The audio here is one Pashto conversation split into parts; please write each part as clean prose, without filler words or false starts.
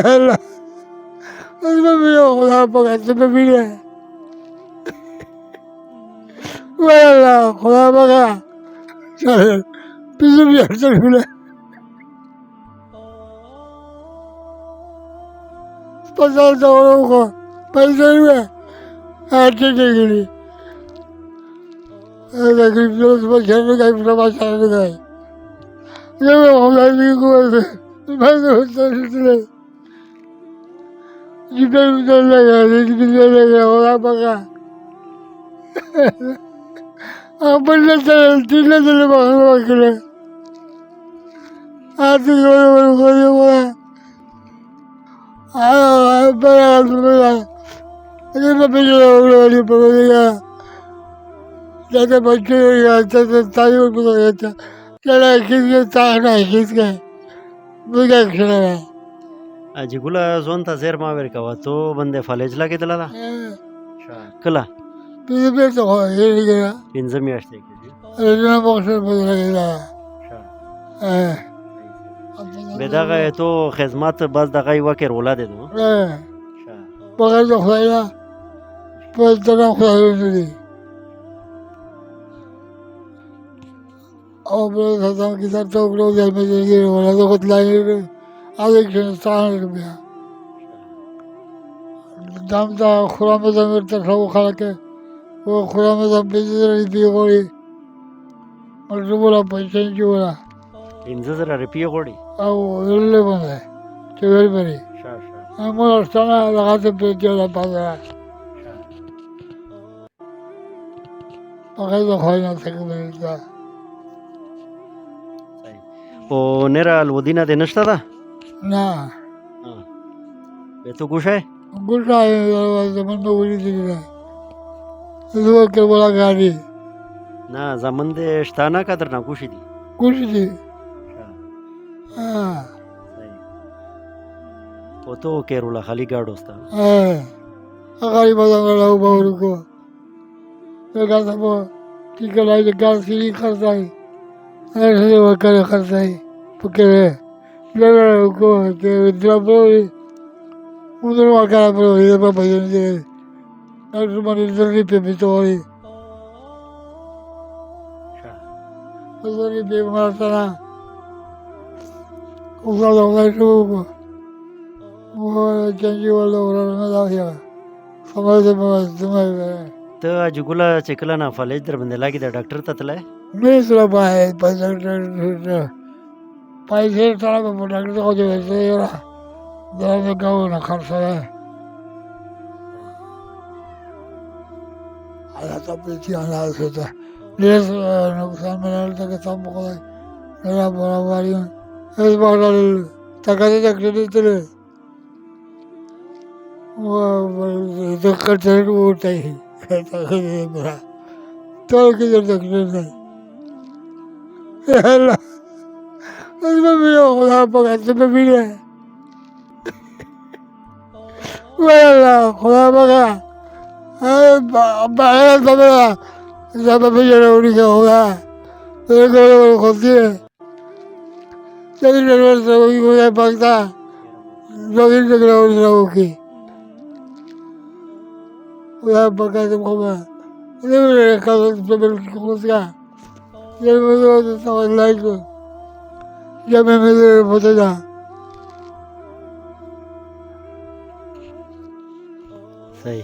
Allah, उसमें भी खुदा पका तुम्हें भी है अल्लाह खुदा पका चल तुझे भी अच्छा मिला पचास डॉलरों को पैसे हुए अच्छे के लिए लेकिन जो उसमें खेलने का प्रभाव चलने का जब खुदा जी को मैं तो इसलिए जितने लगा जितने लगा खुदा पका अपने चले चले पकड़े आज को जैसे बच्चे तारीफ पता चला किसके ताकना है किसका मुझे खेला है Ajigula zonta zerma Amerika wato bande falejla kitala kala तुझे भी तो हो ये निकला pinza miyashte kiji इतना मौसम बदल गया bedaga to khizmat bas daga wakir olade do बगैर तो खुदा पर तना खुदा नहीं और बड़े खत्म की तरह तो लोग जल में देंगे वाला तो खुद लाए आधे स्थान रुपया दाम था खुदा में दम करता था वो खा के वो खुदा में दम बेचे रही थी कोई और जो बोला पैसे नहीं बोला pinza zara repiyo godi अब ले बंदे चेहरे पर ही हम स्थाना लगाते बेचे वाला पाता है बगैर तो खाई ना सके मिलता o nera alwodina de nashta da ना beto gushay गुस्सा है जमन में बोली थी लोग के बोला गाड़ी na zaman de shtana kadar na gushi di कुछ थी हाँ o to kerula khali gadosta अगाड़ी बता रहा हूँ बाबू को देखा था वो कि कलाई के गाल सीधी करता है ऐसे वो करे करता है पकड़े ले रहा हूँ को तो इतना बोली उधर वहाँ करा बोलो ये बाबा ये नहीं डॉक्टर मरीज जल्दी पे भी तो वाली जल्दी पे मारा था उसका लोग ऐसे वो चंगी वाला और में दाखिया समझ से समझ te ajigula chekla na falej dar bande lagi da doctor tatla नहीं सुना पाए पैसे पैसे सारा को डॉक्टर को जो ऐसे हो रहा दवा में गाँव ना खर्च है आया तो पीछे आना सोचा ये नुकसान में रहता कि सब को मेरा बड़ा वाली इस बार तकाते तक चले वो तो करते उठता ही मेरा तो किधर तक नहीं Allah, उसमें भी खुदा पका तुम्हें भी है Allah खुदा पका बाहर तो मेरा जब भी जरा उड़ी का होगा मेरे को खुशी है चलिए जरूर से वही को ये पकता जोगिन से करा उड़ी रहो की खुदा पका तुमको मैं नहीं मेरे कल तो मेरे को खुशी का ये मुझे तो समझ लाइक जब मैं मेरे पता था sahi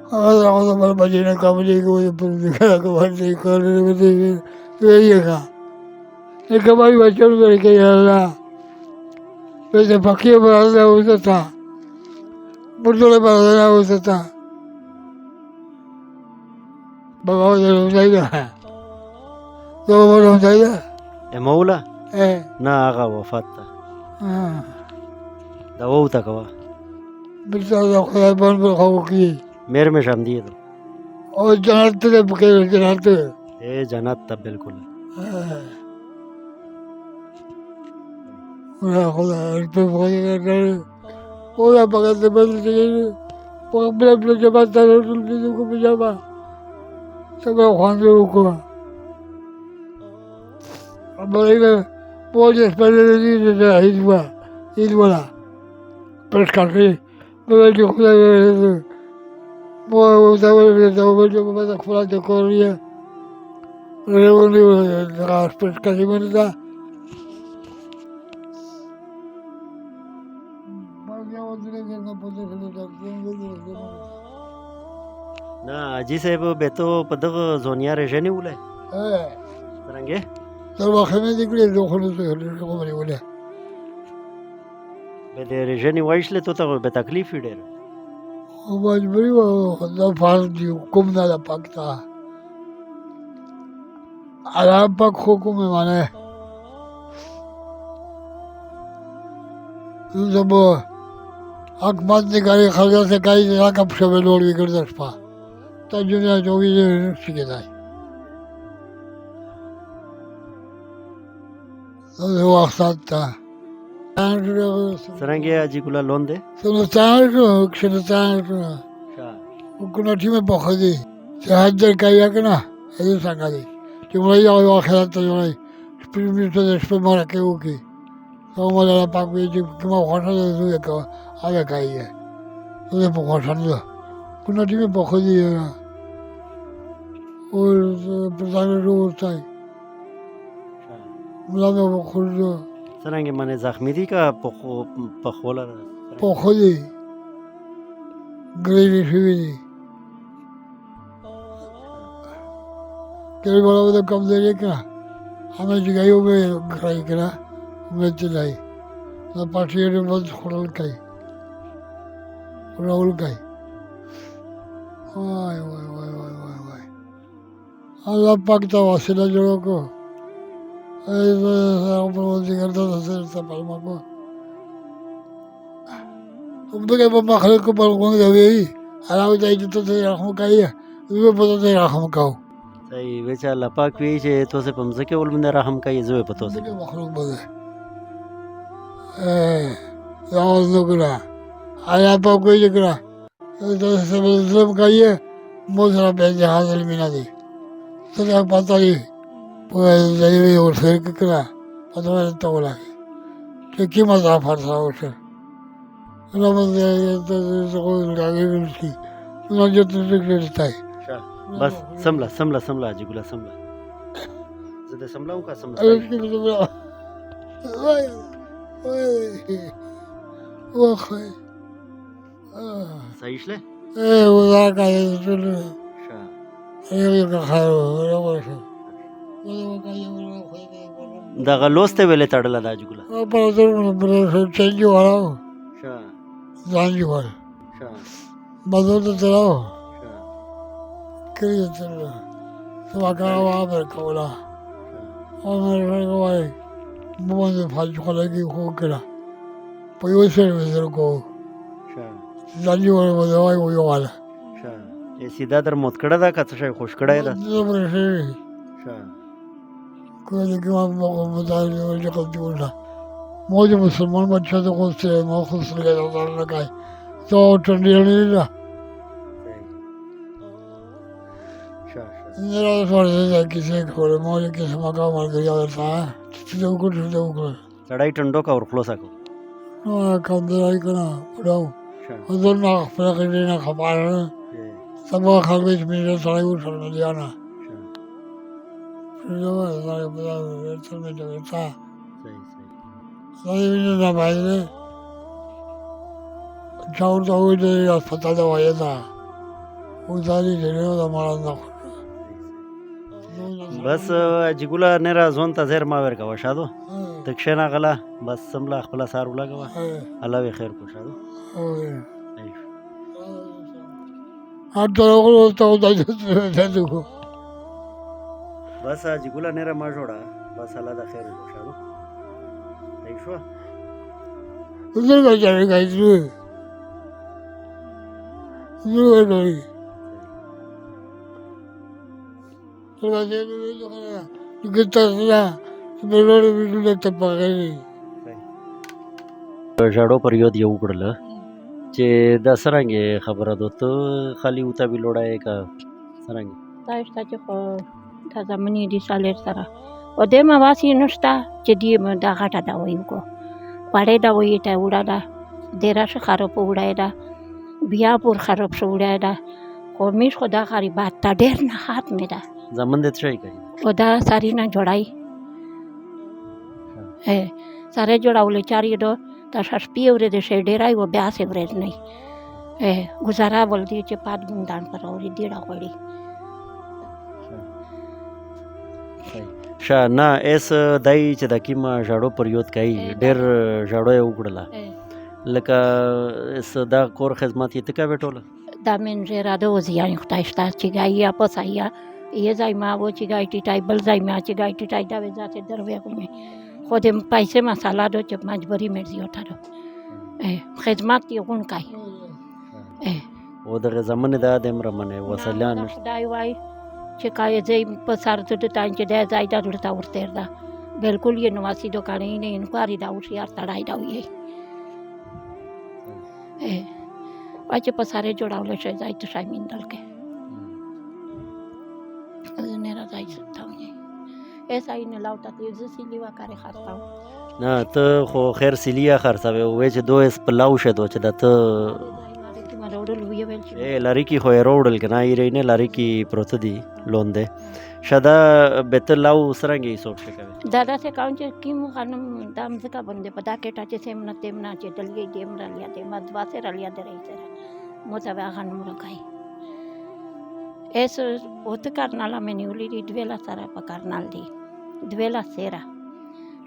अगर तो मेरे बच्चे ने कम नहीं को ये पर दिखा को बात नहीं कर रहे थे ये का एक हमारी बच्चों ने मेरे के यार वैसे फकीर बना उसे था बुढ़े बना उसे था बाबा उधर जाएगा तो वो जाएगा e maula eh na aga wafatta हाँ da wauta kawa बिल्कुल तो खुदा बन पर खाओ की mere me shamdi do और जानते थे बुके जानते e janat ta bilkul खुदा पे बुके कर खुदा भगत से बदल चाहिए वो अपने जमात रसूल की को बिजामा सब खान से को अब बोलेगा Voy a esperar de la isla. Pescar, sí. Me voy a joder. Voy a jugar de corría. Leo un libro de las pescas y verdad. نه حاجي صاحب به ته په دغه زونیا رژه نیولی څرنګه در واقع مې دې کړې د خلکو څخه خبرې ولې به د رژه نیوایشله ته ته به تکلیف وي ډېر خو مجبوري وه دا فرض دي حکم نه ده پاک ته الله پاک حکم یې منې زه به حق مند نگاری خلکو سے کہی جا کب شب لوڑ بھی کر دس پا تا دنیا جو بھی سکے دائی ده وقتات تا څرنګه حاجي ګله لون دی سنستان شو کشنستان شو وکناٹی میں پخدی چې حجر کایا کنا ایدو سانگا دی چې مړی آئی آخرات تا جوڑی شپیر میرسو ده شپیر مرکه ہوکی تو مدالا پاک بی چې کما خوشا ده دوی که آگه کایی ہے دوی پا خوشا ده کناٹی میں پخدی ہے اور پرسانگا رو ورسائی ملاده بخور ده څرنګه منې زخمی دي که پخوله ده پخدی گریلی شوی دی کلی بڑا بڑا کم دے کنا ہمیں جگہیوں میں گرائی کنا ہمیں چلائی نہ پاٹھیوں نے بس خورل کئی راول کئی وائے وائے وائے وائے وائے وائے اللہ پاک تا واسلہ جوڑوں کو ایسا پروردگار کرتا تھا سرسا پالما کو تم تو کہ مخلوق کو بلغون دوی علاوه دای ته ته رحم کوي زه په ته رحم کوم صحیح وچا الله پاک وی چې تاسو په مزکه ول باندې رحم کوي زه په تاسو کې مخلوق بده یاو نو ګرا آیا په کوئی ګرا تاسو سره ظلم کوي مو سره به حاصل مینا دي څه پتا دی په ځای او سر کې کړه پته ته ولا چې کی مزه فرصه وشه بس سملا سملا سملا حاجي ګله سملا زه د سملاو کا سملا صحیح شله دغه لوسته ویلې تړله د حاجي ګله Zanzibar. Bazar da tarawa. Kiriya tarawa. Sabakara wa Amerika. Amerika wa buwan da faji kwalaki ko kira. Payo service ko. Zanzibar wa da wai wo wala. ए सीधा तर मोतकडा दा का तशा खुश कडाय दा कोई के मां बता रहे जो कर दिया मुझे मुसलमान बच्चा तो खुद से मैं खुद से गया लगा तो ठंडी नहीं रहा मेरा थोड़ा किसी खोले मुझे किसी मका मर गया था तो कुछ चढ़ाई ठंडो का और क्लोज आको कम दे आई करना पड़ाओ उधर ना फिर कहीं ना खपा रहे सब खा के मेरे सारे उठा लिया ना फिर जो है सारे बता चल में जो था सही भी ना भाई ने चाउर तो हुई तो अस्पताल दवाई था वो सारी जगह तो हमारा ना बस जिगुला नेरा जोन ता زیر ما ور کا وشادو تکشنا غلا بس سملا خپل سار ولاګه الله به خیر کو شادو اته تو بس जिगुला नेरा ما جوړا بس الله د خیر کو شادو ایشوا उधर का जाएगा इसमें उधर नहीं तो वैसे भी जो करेगा कितना सला मेरे भी तो पकड़े ژړو پر یو دی وکړل چې د سرنګ خبره دوته خالی وتا وی لوړای کا سرنګ تاسو ته خو دا زمونی دي سالر سره او دې مواسي نشته چې دې دا غټه دوايي وکړو وړې دوايي ته وړه ده راشه خراب وړه ده بیا پور خراب شو وړه ده خو میش خو دا غریبات ته ډېر نه حات مې ده زمن دې شي کوي او دا ساری نه جوړای ساره جوړاولې چاري دو تا شپې ورې د شي ډېرای و بیا سي ورې نه گزارا ول دي چې پات ګوندان پر اوري ډېړه غوړي شا نه اس دای چې د کیما ژړو پر یوت کوي ډېر ژړو یې وګړله لکه اس دا کور خدمت یې تکا وټوله دا من را د وزیان خدای شته چې ګایا په سایا یې ځای ما و چې ګای ټای بل ځای ما چې ګای ټای دا وځه دروي کومه خو د پیسې مساله دو چې مجبوری مرزي وټاړو خدمت یې غون کوي او دغه زمانه دا د امر منه وسلان خدای وای چې کای ځای په سر ته ټای چې دا ځای دا ورته ورته دا بالکل یې نواسي دوکانې نه انکواري دا اوس یار تړای دا وي وای چې په سره جوړاول شي ځای ته شای میندل کې نه راځي ستاوي ایسا نه لاوتا ته زسي لیوا کاری خرڅاو نه ته خو خیر سیلیا خرڅاوي وې چې دوه اس پلاو شه دوه چې د ته لاری کی خو روډل کنه یې نه لاری کی پروت دی لوندې شدا بیت لاو سرنګي سوچ کوي دادا سے کاون چې کیم خانم دام ځکه باندې پتا کېټا چې سیم نه تیم نه چې دلګي دیم را لیا دې مدوا سے را لیا درې سره متابع خانم راکای ایس اوت کرنالا مې نیولې دی دویلا سره پکارنال دی دویلا سره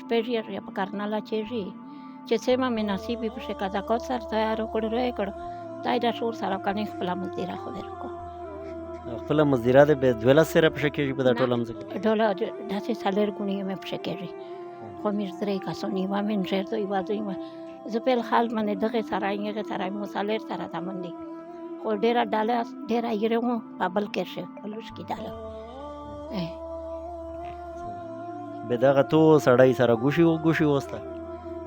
سپیشل یا پکارنالا چې سیمه مې نصیب په شکا دا کو سر تیار کړو دای دا شور سره کني خپل مزدیره خو ورکو خپل مزدیره د دویلا سره په شکه په ټولم ځکه ډوله داسې سالر غونی مې په شکه خو مې درې کاسونی و مې نشر دوی وځي زه په حال باندې دغه سره یې سره مصالر سره تمندي خو ډیره ډاله ډیره یې مو بابل کې شه ولوش کې ډاله به دغه تو سړی سره ګوشي وسته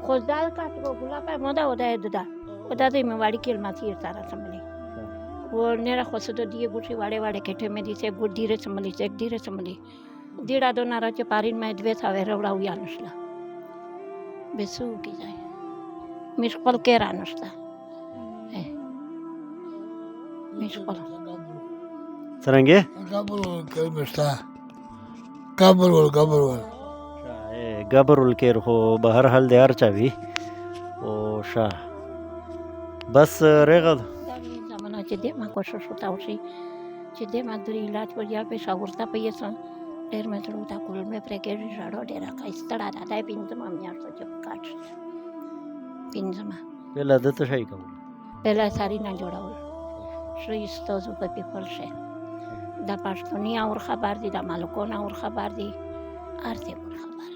خو ځال کاټو ګلا په مودا ودای ددا ودا دې مې واړی کې ماتي سره سملي و نه را خو څه د دې ګوشي واړې کټه مې دي سه ګډ ډیره سملي چک ډیره سملي ډیړه دو نارا چې پارین مې دوه څاوې وړاو یا نشلا بسو کې ځای مش خپل کې را نشتا مش خپل څنګه کابل ګبرول کې خو بهر حال دی هر چا وی او شا بس رغد زمانہ چې دې ما کوشش وتاو شي چې دې ما درې علاج وریا په شاورتا پیسې ډېر مې تړو تا کول مې پرې کې ژړو ډېر کایستړه دا دای پینځم مې ارته چې کاټ پینځم بل عادت شي کوم بل ساری نه جوړاول شي ستاسو په پیپل شه دا پښتوني اور خبر دي دا مالکونه اور خبر دي ارته خبر